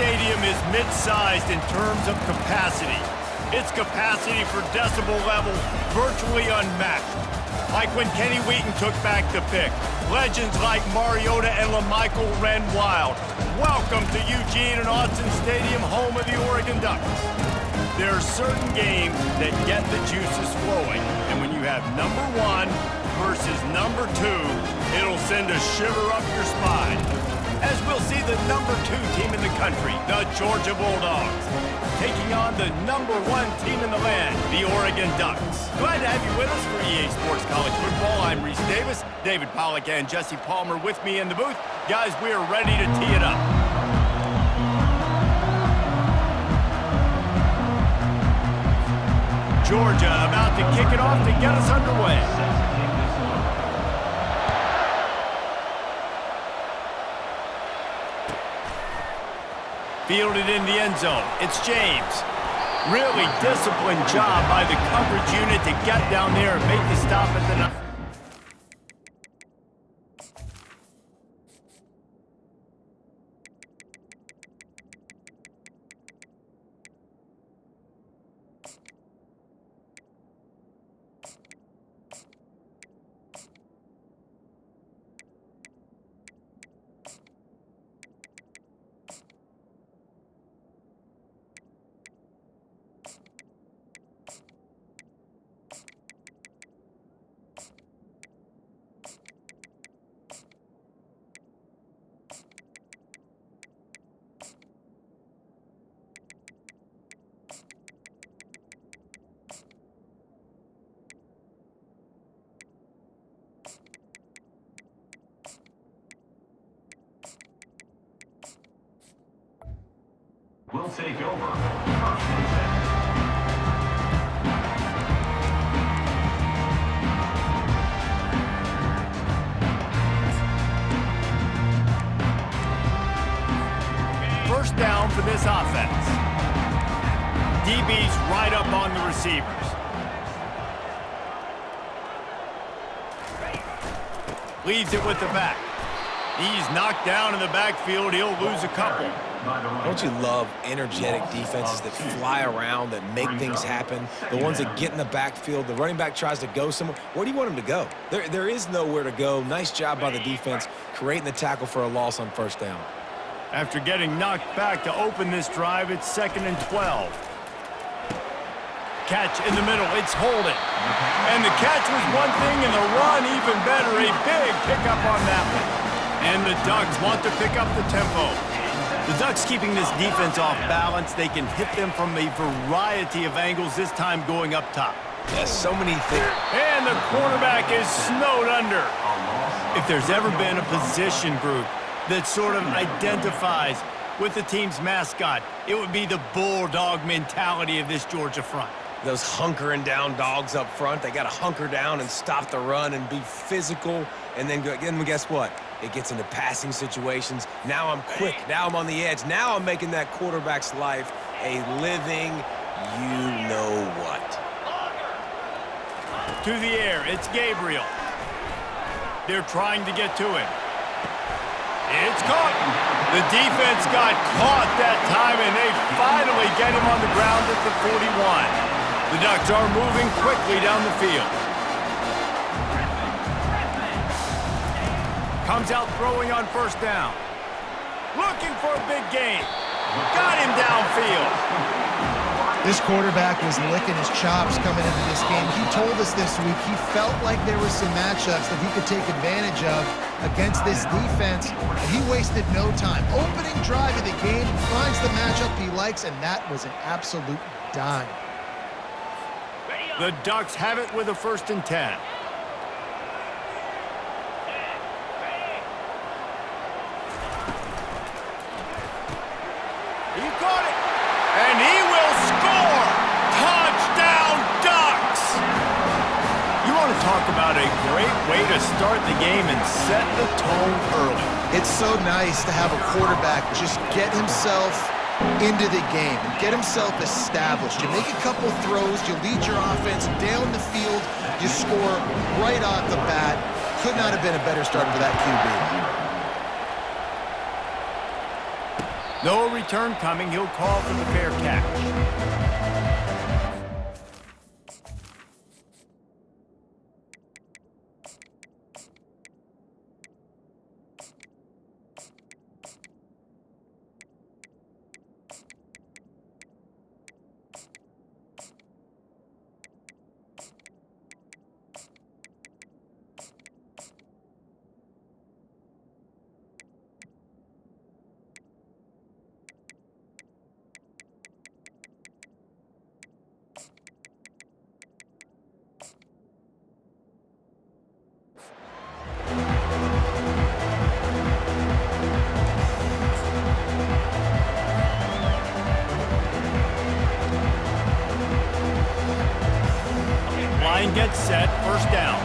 stadium is mid-sized in terms of capacity. Its capacity for decibel level virtually unmatched. Like when Kenny Wheaton took back the pick. Legends like Mariota and LaMichael ran wild. Welcome to Eugene and Autzen Stadium, home of the Oregon Ducks. There are certain games that get the juices flowing, and when you have number 1 versus number 2, it'll send a shiver up your spine. As we'll see the number 2 team in the country, the Georgia Bulldogs, taking on the number 1 team in the land, the Oregon Ducks. Glad to have you with us for EA Sports College Football. I'm Reese Davis, David Pollack and Jesse Palmer with me in the booth. Guys, we are ready to tee it up. Georgia about to kick it off to get us underway. Fielded in the end zone. It's James. Really disciplined job by the coverage unit to get down there and make the stop at the 9. Will take over. First and 10. First down for this offense. DB's right up on the receivers. Leaves it with the back. He's knocked down in the backfield. He'll lose a couple. Don't you love energetic defenses that fly around, that make things happen? The ones that get in the backfield, the running back tries to go somewhere. Where do you want him to go? There is nowhere to go. Nice job by the defense, creating the tackle for a loss on first down. After getting knocked back to open this drive, it's 2nd and 12. Catch in the middle, it's Holden. And the catch was one thing, and the run even better. A big pickup on that one. And the Ducks want to pick up the tempo. The Ducks keeping this defense off balance. They can hit them from a variety of angles, this time going up top. Yes, so many things. And the quarterback is snowed under. If there's ever been a position group that sort of identifies with the team's mascot, it would be the bulldog mentality of this Georgia front. Those hunkering down dogs up front, they got to hunker down and stop the run and be physical. And then guess what? It gets into passing situations. Now I'm quick. Now I'm on the edge. Now I'm making that quarterback's life a living you-know-what. To the air, it's Gabriel. They're trying to get to him. It's caught. The defense got caught that time, and they finally get him on the ground at the 41. The Ducks are moving quickly down the field. Comes out throwing on first down. Looking for a big gain. Got him downfield. This quarterback was licking his chops coming into this game. He told us this week he felt like there were some matchups that he could take advantage of against this defense, and he wasted no time. Opening drive of the game, finds the matchup he likes, and that was an absolute dime. The Ducks have it with a 1st and 10. He caught it, and he will score! Touchdown, Ducks! You want to talk about a great way to start the game and set the tone early. It's so nice to have a quarterback just get himself into the game and get himself established. You make a couple throws, you lead your offense down the field, you score right off the bat. Could not have been a better start for that QB. No return coming. He'll call for the fair catch. Line gets set, first down.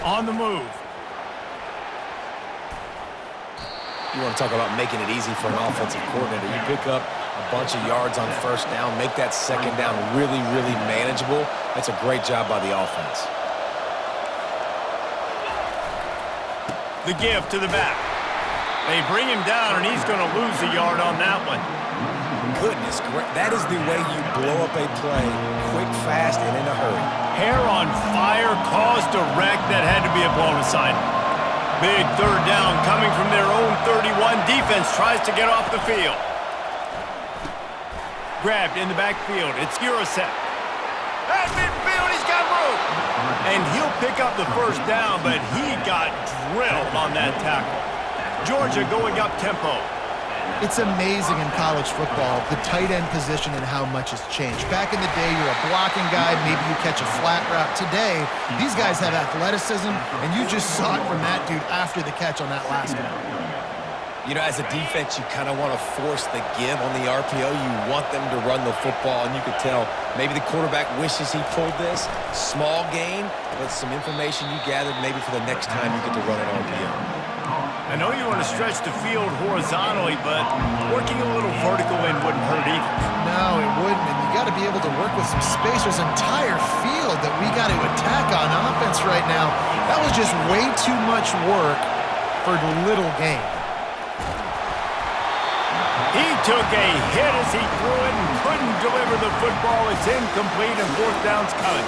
On the move. You want to talk about making it easy for an offensive coordinator. You pick up a bunch of yards on first down, make that second down really, really manageable. That's a great job by the offense. The give to the back. They bring him down, and he's going to lose a yard on that one. Goodness, that is the way you blow up a play, quick, fast, and in a hurry. Hair on fire caused a wreck that had to be a blown aside. Big third down coming from their own 31. Defense tries to get off the field. Grabbed in the backfield. It's Urasek. At midfield, he's got room. And he'll pick up the first down, but he got drilled on that tackle. Georgia going up tempo. It's amazing in college football, the tight end position and how much has changed. Back in the day, you're a blocking guy, maybe you catch a flat route. Today, these guys have athleticism, and you just saw it from that dude after the catch on that last one. You know, as a defense, you kind of want to force the give on the RPO. You want them to run the football, and you could tell maybe the quarterback wishes he pulled this. Small gain, but some information you gathered maybe for the next time you get to run an RPO. I know you want to stretch the field horizontally, but working a little vertical in wouldn't hurt either. No, it wouldn't, and you got to be able to work with some space. There's an entire field that we got to attack on offense right now. That was just way too much work for little gain. He took a hit as he threw it and couldn't deliver the football. It's incomplete and fourth down's coming.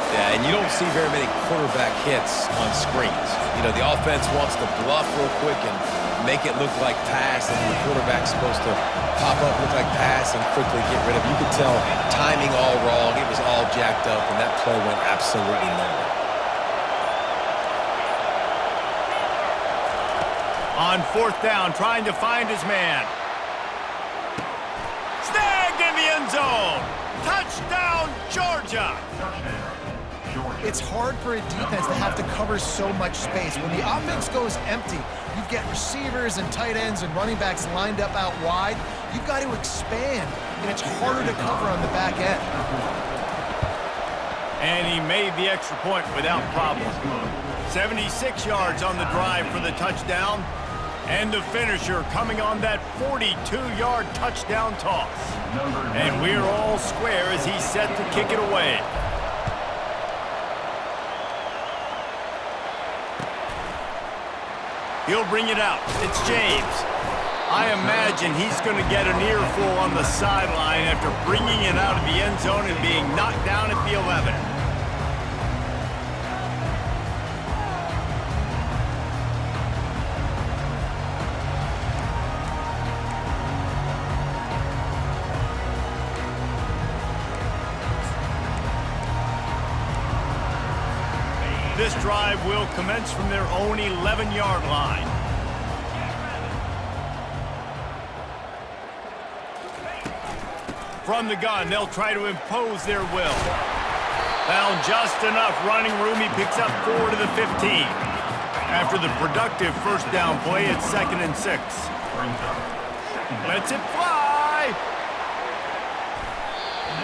Yeah, and you don't see very many quarterback hits on screens. You know, the offense wants to bluff real quick and make it look like pass, and the quarterback's supposed to pop up, look like pass, and quickly get rid of it. You could tell timing all wrong. It was all jacked up, and that play went absolutely nowhere. On fourth down, trying to find his man. Snagged in the end zone. Touchdown, Georgia. It's hard for a defense to have to cover so much space. When the offense goes empty, you get receivers and tight ends and running backs lined up out wide. You've got to expand, and it's harder to cover on the back end. And he made the extra point without problem. 76 yards on the drive for the touchdown. And the finisher coming on that 42-yard touchdown toss. And we're all square as he's set to kick it away. He'll bring it out. It's James. I imagine he's going to get an earful on the sideline after bringing it out of the end zone and being knocked down at the 11. This drive will commence from their own 11-yard line. From the gun, they'll try to impose their will. Found just enough running room. He picks up 4 to the 15. After the productive first down play, it's 2nd and 6. Lets it fly.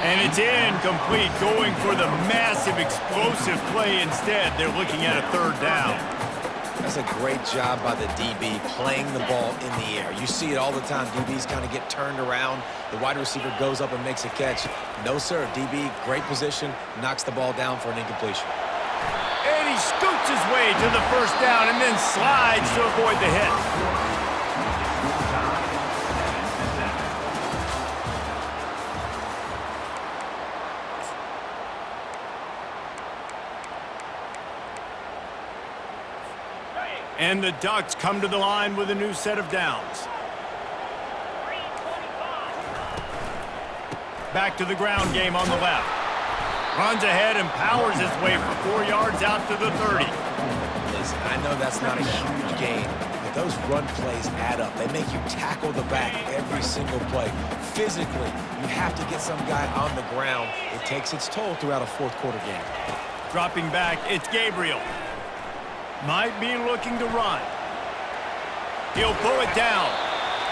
And it's incomplete, going for the massive explosive play instead. They're looking at a third down. That's a great job by the DB playing the ball in the air. You see it all the time. DBs kind of get turned around. The wide receiver goes up and makes a catch. No, sir. DB, great position, knocks the ball down for an incompletion. And he scoots his way to the first down and then slides to avoid the hit. And the Ducks come to the line with a new set of downs. Back to the ground game on the left. Runs ahead and powers his way for 4 yards out to the 30. Listen, I know that's not a huge gain, but those run plays add up. They make you tackle the back every single play. Physically, you have to get some guy on the ground. It takes its toll throughout a fourth quarter game. Dropping back, it's Gabriel. Might be looking to run. He'll pull it down.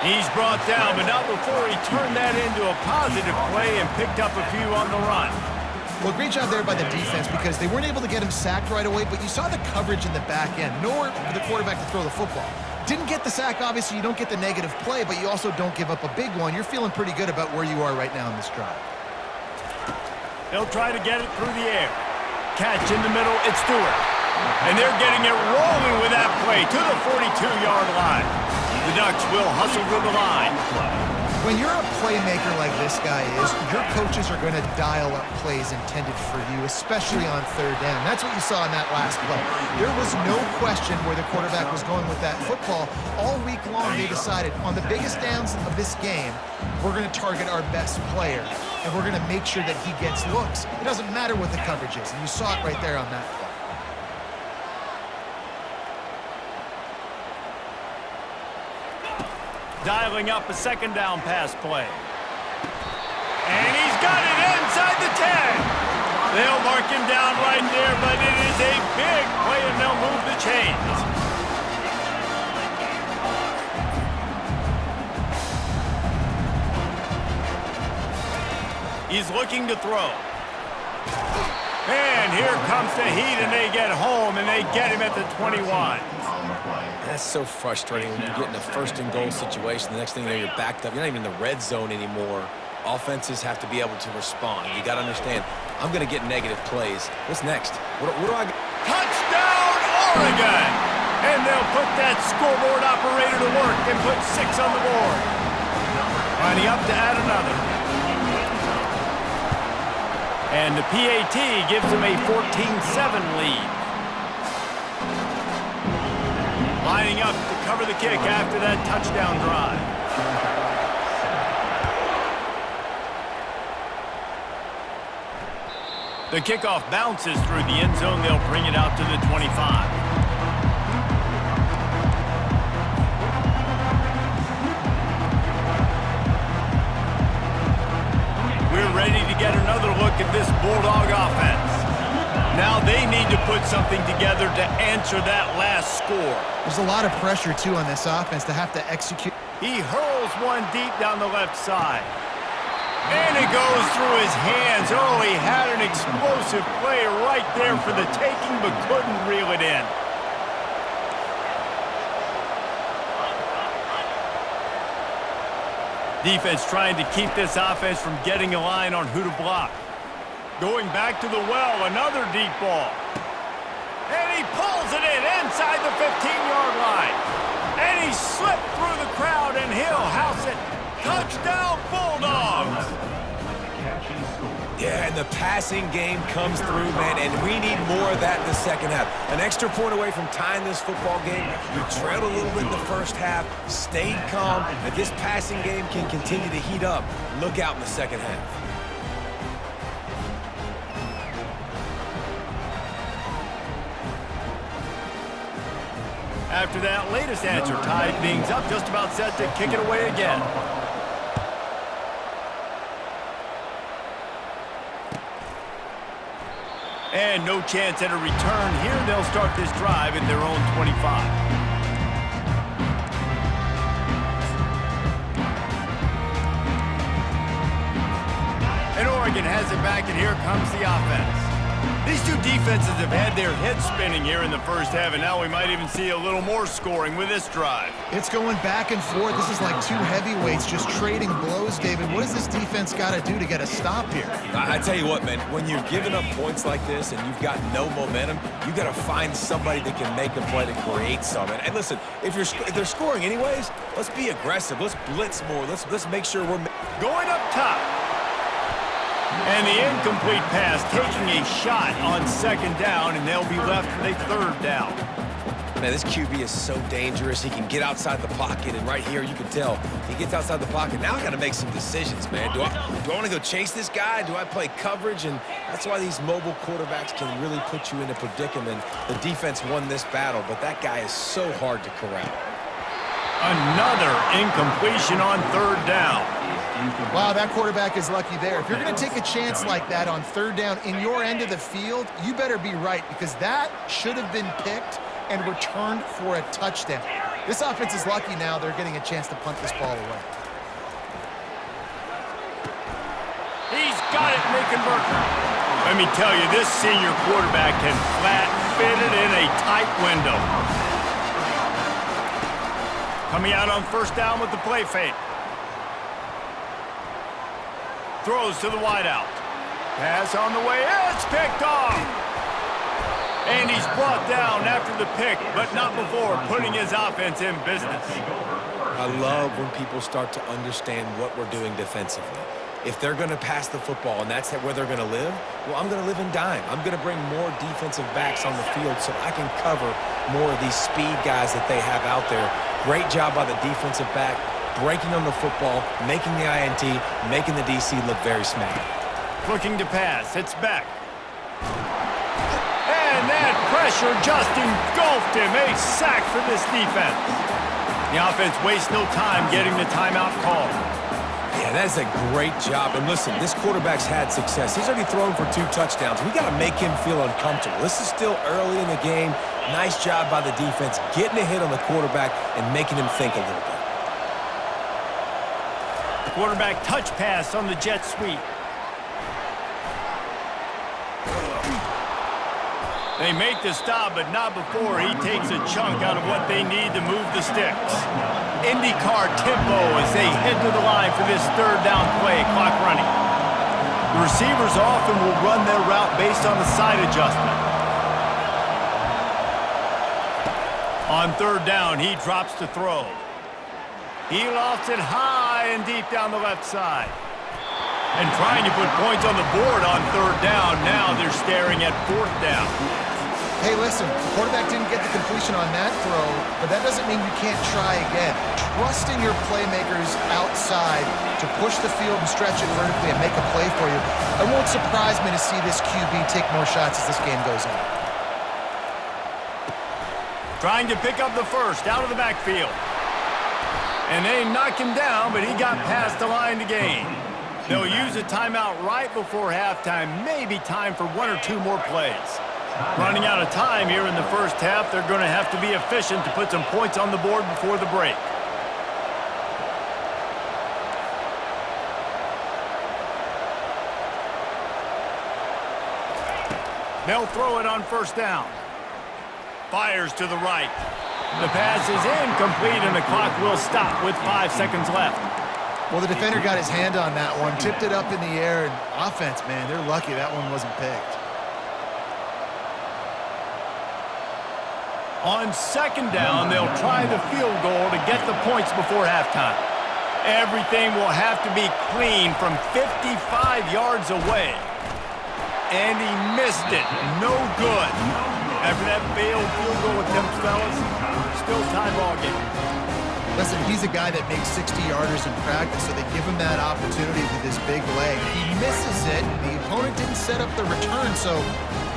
He's brought down, but not before he turned that into a positive play and picked up a few on the run. Well, great job there by the defense because they weren't able to get him sacked right away, but you saw the coverage in the back end. Nowhere for the quarterback to throw the football. Didn't get the sack, obviously. You don't get the negative play, but you also don't give up a big one. You're feeling pretty good about where you are right now in this drive. They'll try to get it through the air. Catch in the middle, it's Stewart. And they're getting it rolling with that play to the 42-yard line. The Ducks will hustle to the line. When you're a playmaker like this guy is, your coaches are going to dial up plays intended for you, especially on third down. That's what you saw in that last play. There was no question where the quarterback was going with that football. All week long, they decided on the biggest downs of this game, we're going to target our best player, and we're going to make sure that he gets looks. It doesn't matter what the coverage is, and you saw it right there on that play. Dialing up a second down pass play. And he's got it inside the 10. They'll mark him down right there, but it is a big play, and they'll move the chains. He's looking to throw. And here comes the heat, and they get home, and they get him at the 21. That's so frustrating when you get in a first-and-goal situation. The next thing you know, you're backed up. You're not even in the red zone anymore. Offenses have to be able to respond. You got to understand, I'm going to get negative plays. What's next? What do I... Touchdown, Oregon! And they'll put that scoreboard operator to work and put 6 on the board. Lining up to add another. And the PAT gives them a 14-7 lead. Lining up to cover the kick after that touchdown drive. The kickoff bounces through the end zone. They'll bring it out to the 25. We're ready to get another look at this Bulldog offense. Now they need to put something together to answer that last score. There's a lot of pressure, too, on this offense to have to execute. He hurls one deep down the left side. And it goes through his hands. Oh, he had an explosive play right there for the taking, but couldn't reel it in. Defense trying to keep this offense from getting a line on who to block. Going back to the well, another deep ball. And he pulls it in inside the 15-yard line. And he slipped through the crowd, and he'll house it. Touchdown, Bulldogs! Yeah, and the passing game comes through, man, and we need more of that in the second half. An extra point away from tying this football game. We trailed a little bit in the first half, stayed calm. If this passing game can continue to heat up, look out in the second half. After that latest answer tied things up, just about set to kick it away again. And no chance at a return here. They'll start this drive at their own 25. And Oregon has it back, and here comes the offense. These two defenses have had their heads spinning here in the first half, and now we might even see a little more scoring with this drive. It's going back and forth. This is like two heavyweights just trading blows, David. What does this defense got to do to get a stop here? I tell you what, man, when you're giving up points like this and you've got no momentum, you got to find somebody that can make a play to create something. And listen, if they're scoring anyways, let's be aggressive. Let's blitz more. Let's make sure we're going up top. And the incomplete pass taking a shot on second down, and they'll be left with a third down. Man, this QB is so dangerous. He can get outside the pocket, and right here you can tell he gets outside the pocket. Now I got to make some decisions, man. Do I want to go chase this guy? Do I play coverage? And that's why these mobile quarterbacks can really put you in a predicament. The defense won this battle, but that guy is so hard to corral. Another incompletion on third down. Wow, that quarterback is lucky there. If you're going to take a chance like that on third down in your end of the field, you better be right, because that should have been picked and returned for a touchdown. This offense is lucky now they're getting a chance to punt this ball away. He's got it, making Burton. Let me tell you, this senior quarterback can flat fit it in a tight window. Coming out on first down with the play fake. Throws to the wideout. Pass on the way. It's picked off. And he's brought down after the pick, but not before putting his offense in business. I love when people start to understand what we're doing defensively. If they're going to pass the football and that's where they're going to live, well, I'm going to live in dime. I'm going to bring more defensive backs on the field so I can cover more of these speed guys that they have out there. Great job by the defensive back, breaking on the football, making the INT, making the DC look very smart. Looking to pass. It's back. And that pressure just engulfed him. A sack for this defense. The offense wastes no time getting the timeout call. Yeah, that's a great job. And listen, this quarterback's had success. He's already thrown for 2 touchdowns. We got to make him feel uncomfortable. This is still early in the game. Nice job by the defense, getting a hit on the quarterback and making him think a little bit. Quarterback touch pass on the jet sweep. They make the stop, but not before he takes a chunk out of what they need to move the sticks. IndyCar tempo as they head to the line for this third down play, clock running. The receivers often will run their route based on the side adjustment. On third down, he drops to throw. He lofts it high and deep down the left side. And trying to put points on the board on third down. Now they're staring at fourth down. Hey, listen, the quarterback didn't get the completion on that throw, but that doesn't mean you can't try again. Trust in your playmakers outside to push the field and stretch it vertically and make a play for you. It won't surprise me to see this QB take more shots as this game goes on. Trying to pick up the first out of the backfield. And they knock him down, but he got past the line to gain. They'll use a timeout right before halftime, maybe time for 1 or 2 more plays. Running out of time here in the first half, they're going to have to be efficient to put some points on the board before the break. They'll throw it on first down. Fires to the right. The pass is incomplete, and the clock will stop with 5 seconds left. Well, the defender got his hand on that one, tipped it up in the air, and offense, man, they're lucky that one wasn't picked. On second down, they'll try the field goal to get the points before halftime. Everything will have to be clean from 55 yards away. And he missed it. No good. After that failed field goal attempt, fellas, still tie ball game. Listen, he's a guy that makes 60-yarders in practice, so they give him that opportunity with his big leg. He misses it. The opponent didn't set up the return, so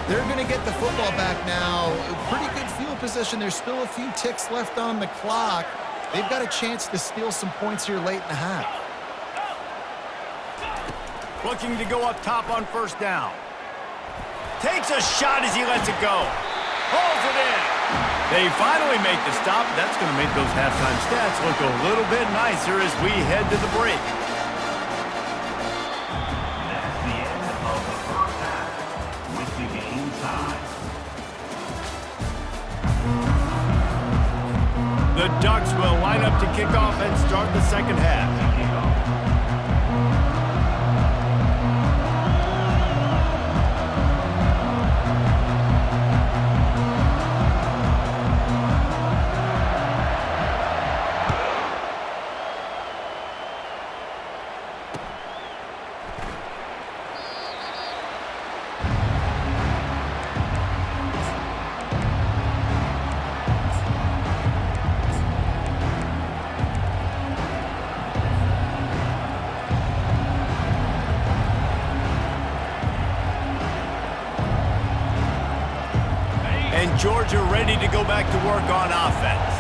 they're going to get the football back now. Pretty good field position. There's still a few ticks left on the clock. They've got a chance to steal some points here late in the half. Looking to go up top on first down. Takes a shot as he lets it go. Pulls it in. They finally make the stop. That's going to make those halftime stats look a little bit nicer as we head to the break. That's the end of the first half. With the game The Ducks will line up to kick off and start the second half. And Georgia ready to go back to work on offense.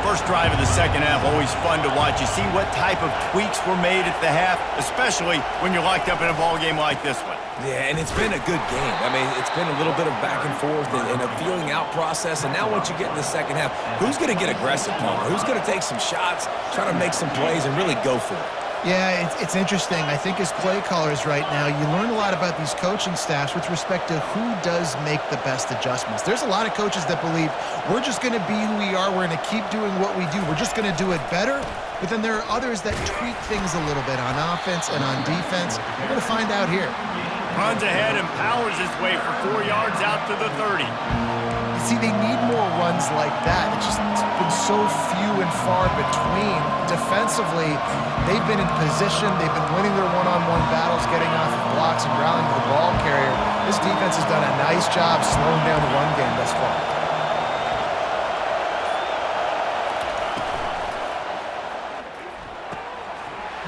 First drive of the second half, always fun to watch. You see what type of tweaks were made at the half, especially when you're locked up in a ball game like this one. Yeah, and it's been a good game. I mean, it's been a little bit of back and forth and a feeling out process. And now once you get in the second half, who's going to get aggressive, Palmer? Who's going to take some shots, try to make some plays, and really go for it? Yeah, it's interesting. I think as play callers right now, you learn a lot about these coaching staffs with respect to who does make the best adjustments. There's a lot of coaches that believe we're just going to be who we are. We're going to keep doing what we do. We're just going to do it better. But then there are others that tweak things a little bit on offense and on defense. We're going to find out here. Runs ahead and powers his way for 4 yards out to the 30. See, they need more runs like that. It's been so few and far between. Defensively, they've been in position. They've been winning their one-on-one battles, getting off of blocks and rallying to the ball carrier. This defense has done a nice job slowing down the run game thus far.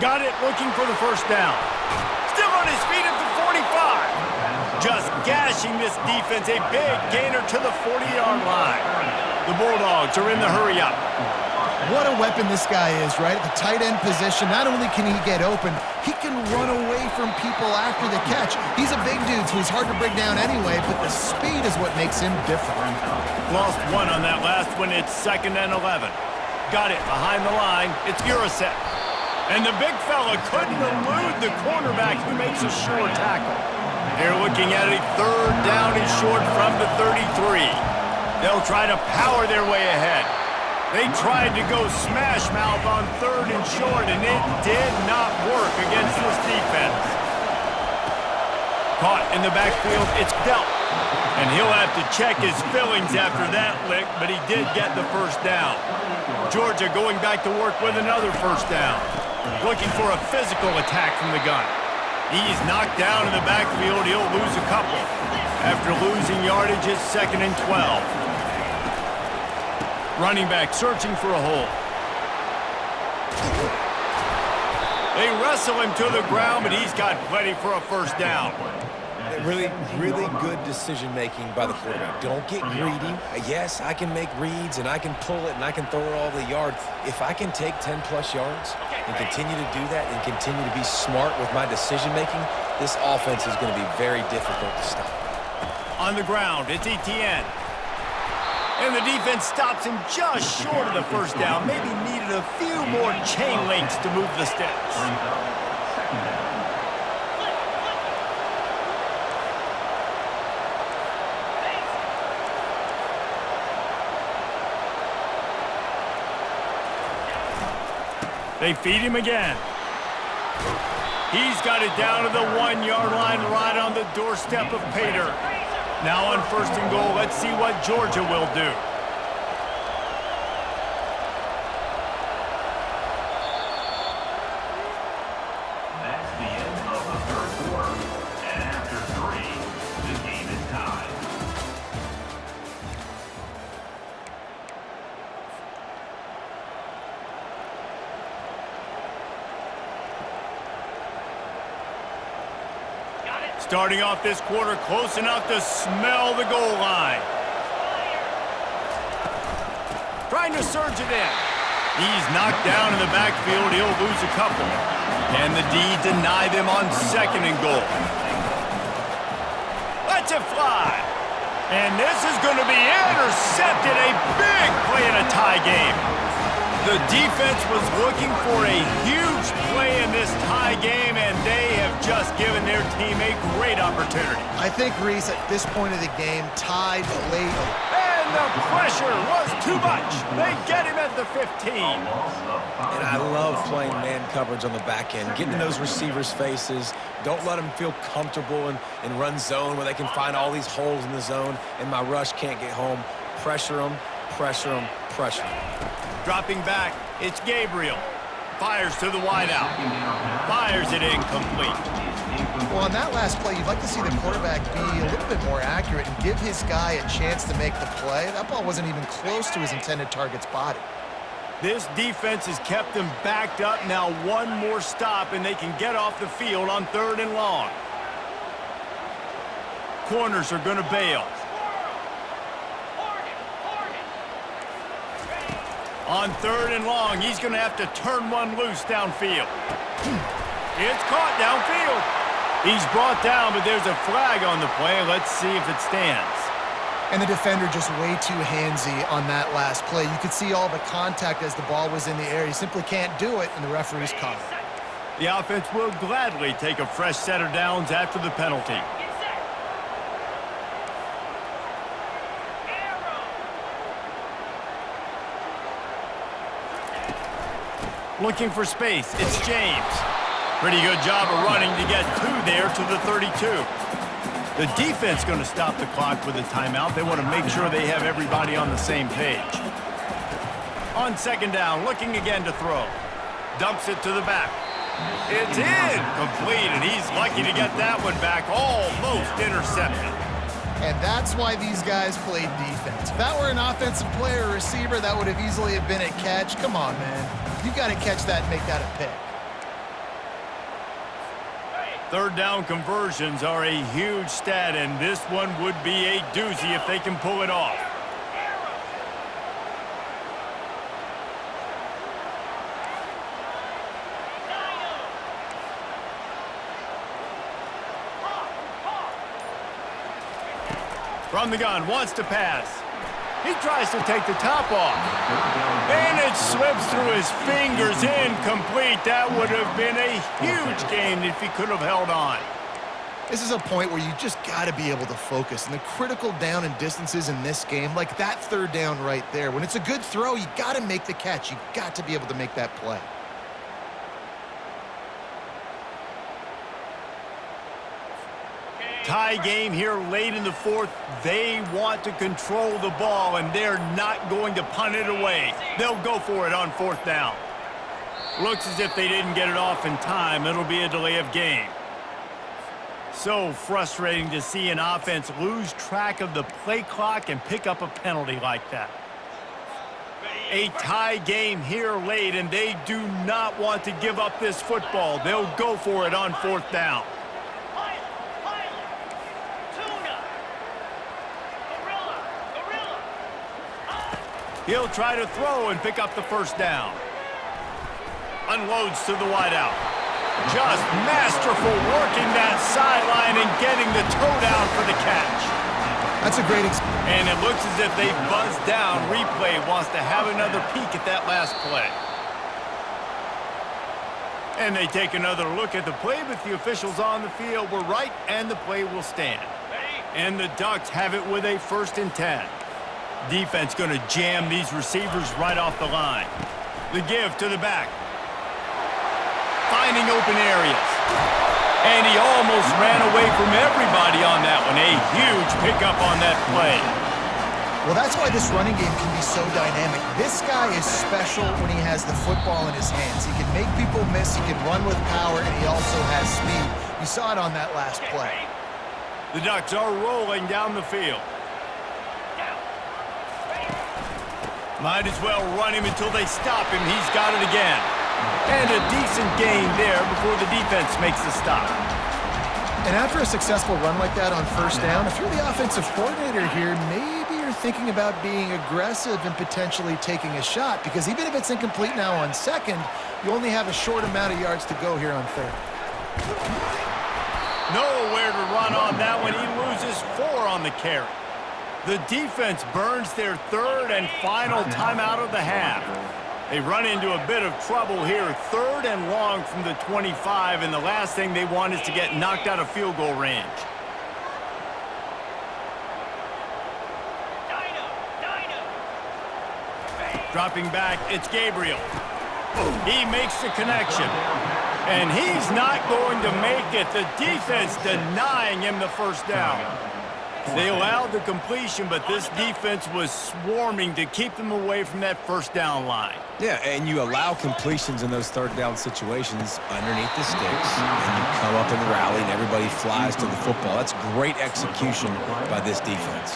Got it, looking for the first down. Still on his feet at the 45. Just gashing this defense, a big gainer to the 40-yard line. The Bulldogs are in the hurry-up. What a weapon this guy is, right? At the tight end position, not only can he get open, he can run away from people after the catch. He's a big dude, so he's hard to bring down anyway, but the speed is what makes him different. Lost one on that last one. It's 2nd and 11. Got it behind the line. It's Urasek. And the big fella couldn't elude the cornerback who makes a sure tackle. They're looking at a 3rd down and short from the 33. They'll try to power their way ahead. They tried to go smash mouth on 3rd and short, and it did not work against this defense. Caught in the backfield, it's Delp. And he'll have to check his fillings after that lick, but he did get the first down. Georgia going back to work with another first down. Looking for a physical attack from the gun. He's knocked down in the backfield. He'll lose a couple. After losing yardage, it's 2nd and 12. Running back searching for a hole. They wrestle him to the ground, but he's got plenty for a first down. Really, really good decision-making by the quarterback. Don't get greedy. Yes, I can make reads, and I can pull it, and I can throw it all the yard. If I can take 10-plus yards and continue to do that and continue to be smart with my decision-making, this offense is going to be very difficult to stop. On the ground, it's Etienne. And the defense stops him just short of the first down. Maybe needed a few more chain links to move the sticks. They feed him again. He's got it down to the 1-yard line right on the doorstep of Pater. Now on 1st and goal, let's see what Georgia will do. That's the end of the 3rd quarter. And after 3, the game is tied. Starting off this quarter close enough to smell the goal line. Trying to surge it in. He's knocked down in the backfield. He'll lose a couple. And the D deny them on 2nd and goal. Lets it fly. And this is going to be intercepted. A big play in a tie game. The defense was looking for a huge play in this tie game, and they have just given their team a great opportunity. I think, Reese, at this point of the game, tied late. And the pressure was too much. They get him at the 15. And I love playing man coverage on the back end, getting in those receivers' faces. Don't let them feel comfortable in run zone where they can find all these holes in the zone and my rush can't get home. Pressure them, pressure them, pressure them. Dropping back, it's Gabriel. Fires to the wideout. Fires it incomplete. Well, on that last play, you'd like to see the quarterback be a little bit more accurate and give his guy a chance to make the play. That ball wasn't even close to his intended target's body. This defense has kept them backed up. Now one more stop, and they can get off the field on 3rd and long. Corners are going to bail. On 3rd and long, he's going to have to turn one loose downfield. It's caught downfield. He's brought down, but there's a flag on the play. Let's see if it stands. And the defender just way too handsy on that last play. You could see all the contact as the ball was in the air. He simply can't do it, and the referee's caught it. The offense will gladly take a fresh set of downs after the penalty. Looking for space, it's James. Pretty good job of running to get 2 there to the 32. The defense going to stop the clock with a timeout. They want to make sure they have everybody on the same page. On 2nd down, looking again to throw. Dumps it to the back. It's incomplete, and he's lucky to get that one back, almost intercepted. And that's why these guys played defense. If that were an offensive player or receiver, that would have easily have been a catch. Come on, man. You've got to catch that and make that a pick. 3rd down conversions are a huge stat, and this one would be a doozy if they can pull it off. From the gun, wants to pass. He tries to take the top off. And it slips through his fingers, incomplete. That would have been a huge gain if he could have held on. This is a point where you just got to be able to focus. And the critical down and distances in this game, like that 3rd down right there, when it's a good throw, you got to make the catch. You got to be able to make that play. Tie game here late in the 4th. They want to control the ball, and they're not going to punt it away. They'll go for it on 4th down. Looks as if they didn't get it off in time. It'll be a delay of game. So frustrating to see an offense lose track of the play clock and pick up a penalty like that. A tie game here late, and they do not want to give up this football. They'll go for it on 4th down. He'll try to throw and pick up the 1st down. Unloads to the wideout. Just masterful working that sideline and getting the toe down for the catch. That's a great And it looks as if they've buzzed down. Replay wants to have another peek at that last play. And they take another look at the play, but the officials on the field were right, and the play will stand. And the Ducks have it with a 1st and 10. Defense going to jam these receivers right off the line. The give to the back. Finding open areas. And he almost ran away from everybody on that one. A huge pickup on that play. Well, that's why this running game can be so dynamic. This guy is special when he has the football in his hands. He can make people miss, he can run with power, and he also has speed. You saw it on that last play. The Ducks are rolling down the field. Might as well run him until they stop him. He's got it again. And a decent gain there before the defense makes the stop. And after a successful run like that on 1st down, if you're the offensive coordinator here, maybe you're thinking about being aggressive and potentially taking a shot, because even if it's incomplete now on 2nd, you only have a short amount of yards to go here on 3rd. Nowhere to run on that one. He loses 4 on the carry. The defense burns their 3rd and final timeout of the half. They run into a bit of trouble here. 3rd and long from the 25, and the last thing they want is to get knocked out of field goal range. Dropping back, it's Gabriel. He makes the connection. And he's not going to make it. The defense denying him the first down. They allowed the completion, but this defense was swarming to keep them away from that first down line. Yeah, and you allow completions in those third down situations underneath the sticks, and you come up and rally, and everybody flies to the football. That's great execution by this defense.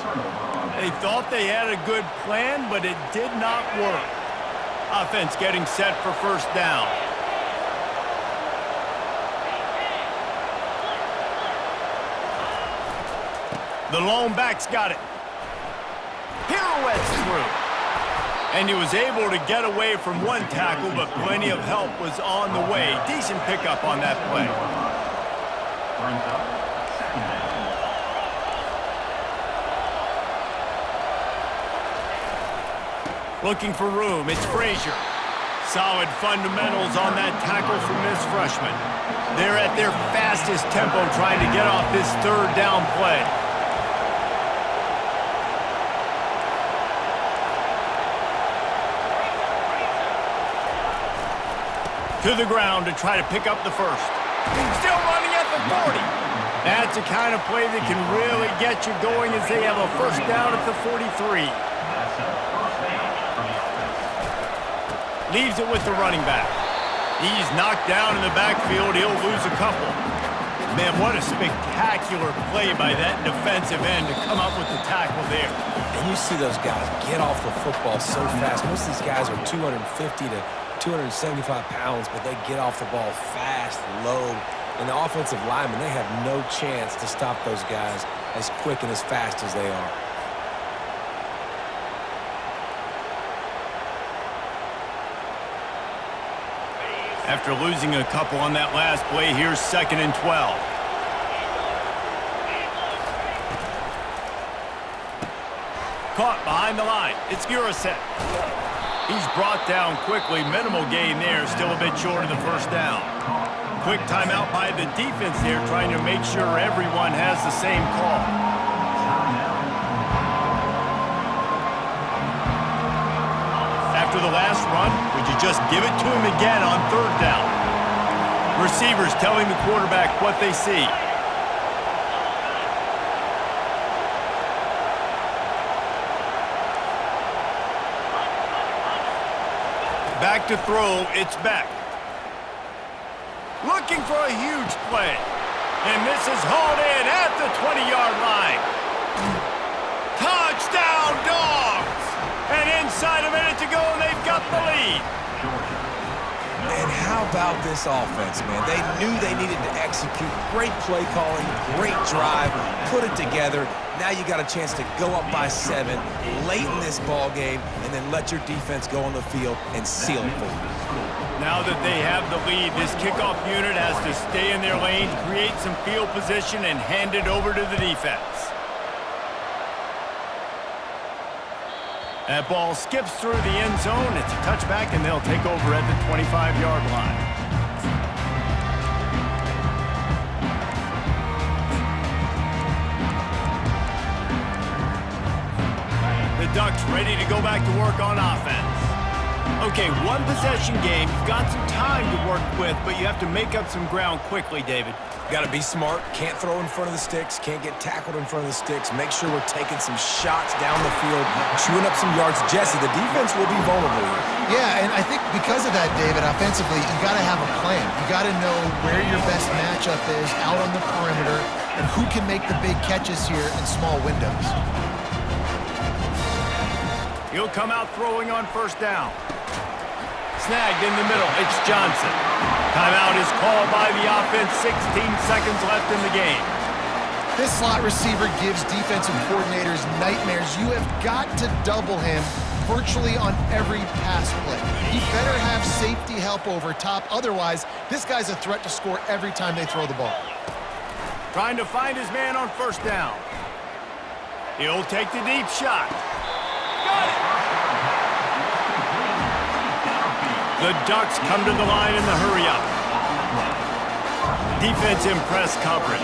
They thought they had a good plan, but it did not work. Offense getting set for first down. The lone back's got it. Pirouettes through. And he was able to get away from one tackle, but plenty of help was on the way. Decent pickup on that play. Looking for room, it's Frazier. Solid fundamentals on that tackle from this freshman. They're at their fastest tempo trying to get off this third down play. To the ground to try to pick up the first. Still running at the 40. That's the kind of play that can really get you going as they have a first down at the 43. Leaves it with the running back. He's knocked down in the backfield. He'll lose a couple. Man, what a spectacular play by that defensive end to come up with the tackle there. And you see those guys get off the football so fast. Most of these guys are 250 to 275 pounds, but they get off the ball fast, low. And the offensive linemen, they have no chance to stop those guys as quick and as fast as they are. After losing a couple on that last play, here's 2nd and 12. Caught behind the line. It's Gurasek. He's brought down quickly. Minimal gain there. Still a bit short of the first down. Quick timeout by the defense there, trying to make sure everyone has the same call. After the last run, would you just give it to him again on third down? Receivers telling the quarterback what they see. Back to throw, it's Beck. Looking for a huge play. And this is hauled in at the 20-yard line. Touchdown, Dogs! And inside a minute to go, and they've got the lead. And how about this offense, man? They knew they needed to execute. Great play calling, great drive, put it together. Now you got a chance to go up by 7 late in this ball game and then let your defense go on the field and seal it for you. Now that they have the lead, this kickoff unit has to stay in their lane, create some field position, and hand it over to the defense. That ball skips through the end zone. It's a touchback, and they'll take over at the 25-yard line. The Ducks ready to go back to work on offense. Okay, one possession game. You've got some time to work with, but you have to make up some ground quickly, David. Got to be smart. Can't throw in front of the sticks. Can't get tackled in front of the sticks. Make sure we're taking some shots down the field, chewing up some yards. Jesse, the defense will be vulnerable here. Yeah, and I think because of that, David, offensively, you got to have a plan. You got to know where your best matchup is out on the perimeter and who can make the big catches here in small windows. He'll come out throwing on first down. Snagged in the middle. It's Johnson. Timeout is called by the offense. 16 seconds left in the game. This slot receiver gives defensive coordinators nightmares. You have got to double him virtually on every pass play. He better have safety help over top. Otherwise, this guy's a threat to score every time they throw the ball. Trying to find his man on first down. He'll take the deep shot. Got it! The Ducks come to the line in the hurry-up. Defense in press coverage.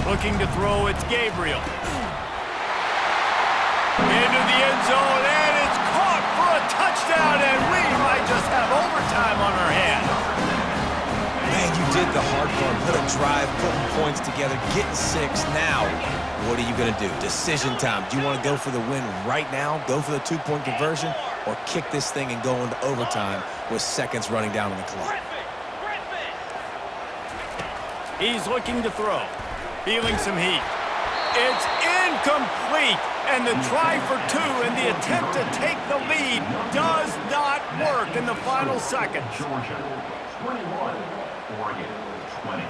Looking to throw, it's Gabriel. Into the end zone, and it's caught for a touchdown, and we might just have overtime on our hands. Man, you did the hard part. Put a drive, putting points together, getting 6. Now, what are you going to do? Decision time. Do you want to go for the win right now, go for the 2-point conversion, or kick this thing and go into overtime with seconds running down on the clock? He's looking to throw, feeling some heat. It's incomplete, and the try for 2 and the attempt to take the lead does not work in the final seconds. Georgia 21, Oregon 20.